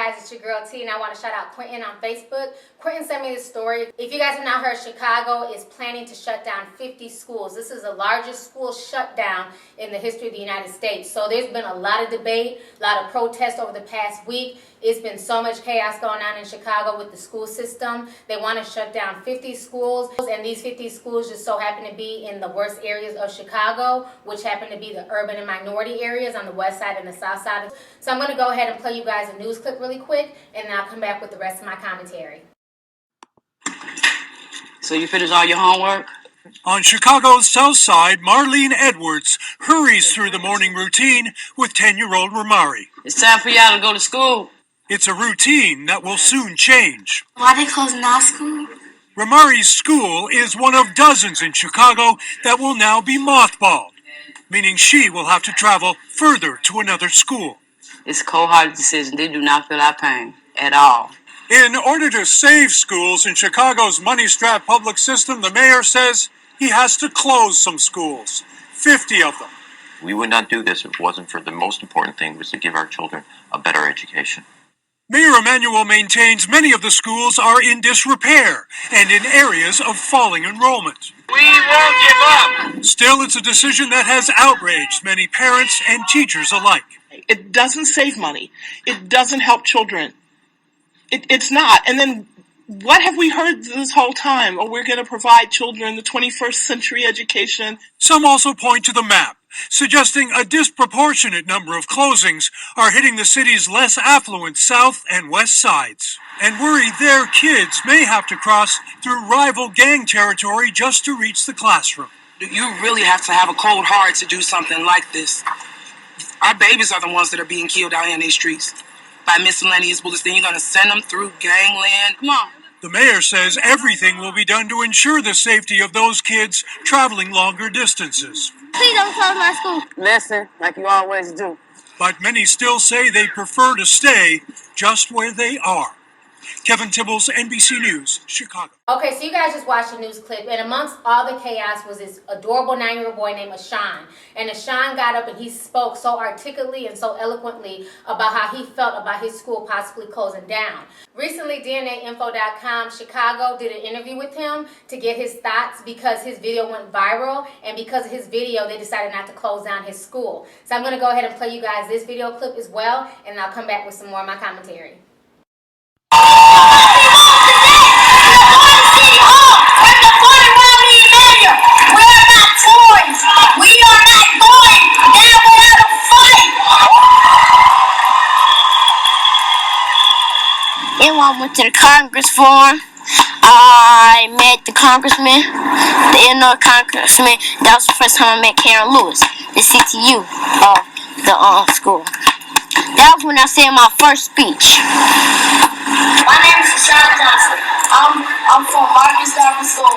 guys, it's your girl T, and I want to shout out Quentin on Facebook. Quentin sent me this story. If you guys have not heard, Chicago is planning to shut down 50 schools. This is the largest school shutdown in the history of the United States. So there's been a lot of debate, a lot of protest over the past week. It's been so much chaos going on in Chicago with the school system. They want to shut down 50 schools, and these 50 schools just so happen to be in the worst areas of Chicago, which happen to be the urban and minority areas on the west side and the south side. So I'm going to go ahead and play you guys a news clip really quick, and then I'll come back with the rest of my commentary. So you finished all your homework? On Chicago's south side, Marlene Edwards hurries through the morning routine with 10-year-old Ramari. It's time for y'all to go to school. It's a routine that will soon change. Why are they closing our school? Ramari's school is one of dozens in Chicago that will now be mothballed, meaning she will have to travel further to another school. It's a cold-hearted decision. They do not feel our pain at all. In order to save schools in Chicago's money-strapped public system, the mayor says he has to close some schools, 50 of them. We would not do this if it wasn't for the most important thing, was to give our children a better education. Mayor Emanuel maintains many of the schools are in disrepair and in areas of falling enrollment. We won't give up! Still, it's a decision that has outraged many parents and teachers alike. It doesn't save money. It doesn't help children. It's not. And then what have we heard this whole time? Oh, we're going to provide children the 21st century education. Some also point to the map, suggesting a disproportionate number of closings are hitting the city's less affluent south and west sides, and worry their kids may have to cross through rival gang territory just to reach the classroom. You really have to have a cold heart to do something like this. Our babies are the ones that are being killed out here in these streets by miscellaneous bullets. Then you're going to send them through gangland? Come on. The mayor says everything will be done to ensure the safety of those kids traveling longer distances. Please don't close my school. Listen, like you always do. But many still say they prefer to stay just where they are. Kevin Tibbles, NBC News, Chicago. Okay, so you guys just watched the news clip, and amongst all the chaos was this adorable 9-year-old boy named Ashan. And Ashan got up and he spoke so articulately and so eloquently about how he felt about his school possibly closing down. Recently, DNAinfo.com Chicago did an interview with him to get his thoughts because his video went viral, and because of his video, they decided not to close down his school. So I'm going to go ahead and play you guys this video clip as well, and I'll come back with some more of my commentary. Then I went to the Congress forum. I met the congressman, the Illinois congressman. That was the first time I met Karen Lewis, the CTU of the school. That was when I said my first speech. My name is Sean Johnson. I'm from Marcus Garvey School,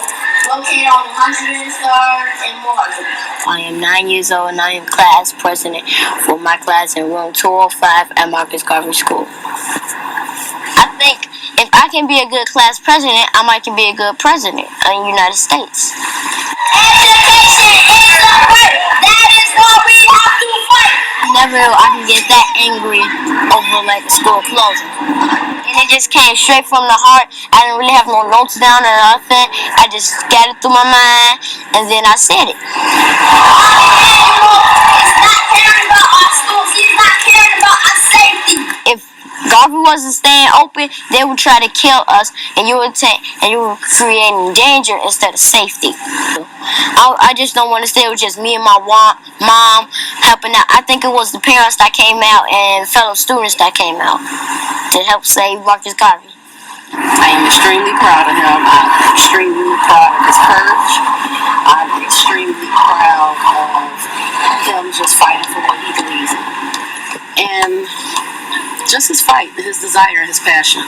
located on 103rd and Morgan. I am 9 years old and I am class president for my class in room 205 at Marcus Garvey School. I think if I can be a good class president, I might can be a good president of the United States. Education is the right. That is what we have to fight. Never I can get that angry over like the school closing. And it just came straight from the heart. I didn't really have no notes down or nothing. I just got it through my mind and then I said it. He's not caring about our schools. He's not caring about our safety. If Garvey wasn't staying open, they would try to kill us, and you were creating danger instead of safety. I just don't want to stay with just me and my mom helping out. I think it was the parents that came out and fellow students that came out to help save Marcus Garvey. I am extremely proud of him. I'm extremely proud of his courage. I'm extremely proud of him just fighting for what he believes in. And just his fight, his desire, his passion.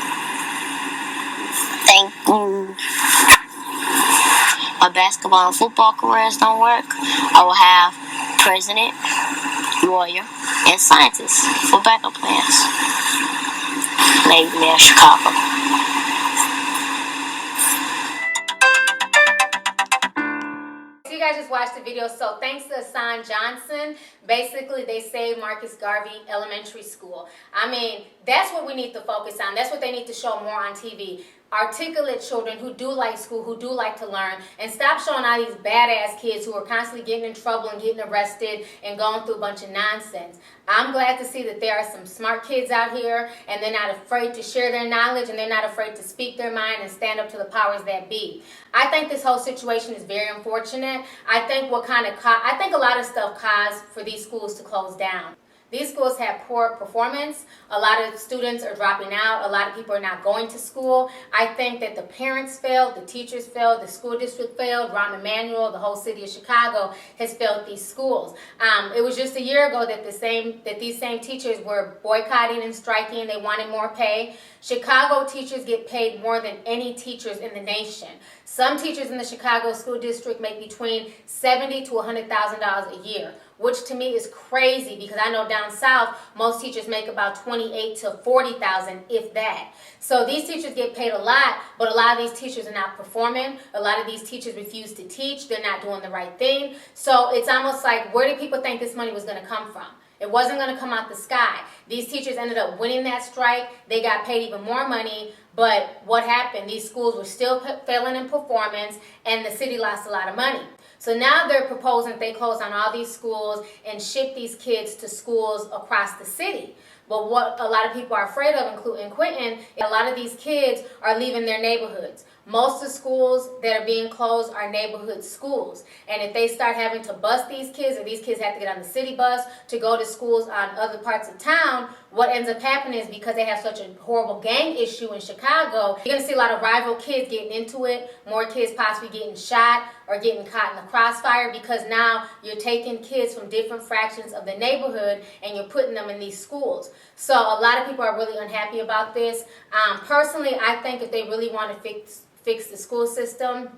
Thank you. My basketball and football careers don't work. I will have president, lawyer, and scientist for backup plans. Maybe near Chicago. So you guys just watched the video. So thanks to Hassan Johnson, basically they saved Marcus Garvey Elementary School. I mean, that's what we need to focus on. That's what they need to show more on TV. Articulate children who do like school, who do like to learn, and stop showing all these badass kids who are constantly getting in trouble and getting arrested and going through a bunch of nonsense. I'm glad to see that there are some smart kids out here, and they're not afraid to share their knowledge, and they're not afraid to speak their mind and stand up to the powers that be. I think this whole situation is very unfortunate. I think a lot of stuff caused for these schools to close down. These schools have poor performance. A lot of students are dropping out. A lot of people are not going to school. I think that the parents failed, the teachers failed, the school district failed, Rahm Emanuel, the whole city of Chicago has failed these schools. It was just a year ago that these same teachers were boycotting and striking. They wanted more pay. Chicago teachers get paid more than any teachers in the nation. Some teachers in the Chicago school district make between $70,000 to $100,000 a year, which to me is crazy because I know down south most teachers make about $28,000 to $40,000, if that. So these teachers get paid a lot, but a lot of these teachers are not performing. A lot of these teachers refuse to teach. They're not doing the right thing. So it's almost like, where did people think this money was going to come from? It wasn't going to come out the sky. These teachers ended up winning that strike. They got paid even more money. But what happened? These schools were still failing in performance, and the city lost a lot of money. So now they're proposing that they close down all these schools and ship these kids to schools across the city. But what a lot of people are afraid of, including Quentin, a lot of these kids are leaving their neighborhoods. Most of the schools that are being closed are neighborhood schools. And if they start having to bus these kids, or these kids have to get on the city bus to go to schools on other parts of town, what ends up happening is because they have such a horrible gang issue in Chicago, you're going to see a lot of rival kids getting into it, more kids possibly getting shot or getting caught in the crossfire, because now you're taking kids from different fractions of the neighborhood and you're putting them in these schools. So a lot of people are really unhappy about this. Personally, I think if they really want to fix the school system,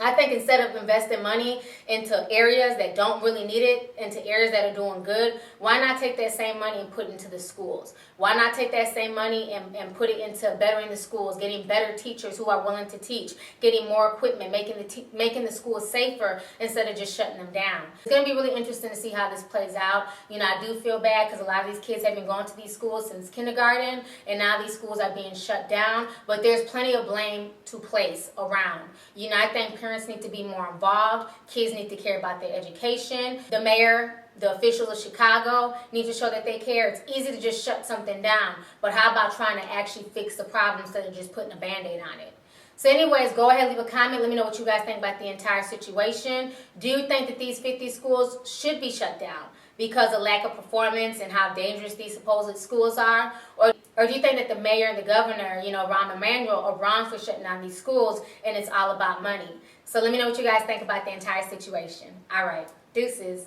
I think instead of investing money into areas that don't really need it, into areas that are doing good, why not take that same money and put it into the schools? Why not take that same money and put it into bettering the schools, getting better teachers who are willing to teach, getting more equipment, making the schools safer instead of just shutting them down. It's going to be really interesting to see how this plays out. You know, I do feel bad because a lot of these kids have been going to these schools since kindergarten, and now these schools are being shut down, but there's plenty of blame to place around. You know, I think parents need to be more involved. Kids need to care about their education. The mayor, the officials of Chicago need to show that they care. It's easy to just shut something down, but how about trying to actually fix the problem instead of just putting a Band-Aid on it? So anyways, go ahead, leave a comment. Let me know what you guys think about the entire situation. Do you think that these 50 schools should be shut down because of lack of performance and how dangerous these supposed schools are? Or do you think that the mayor and the governor, you know, Rahm Emanuel, are wrong for shutting down these schools and it's all about money? So let me know what you guys think about the entire situation. All right, deuces.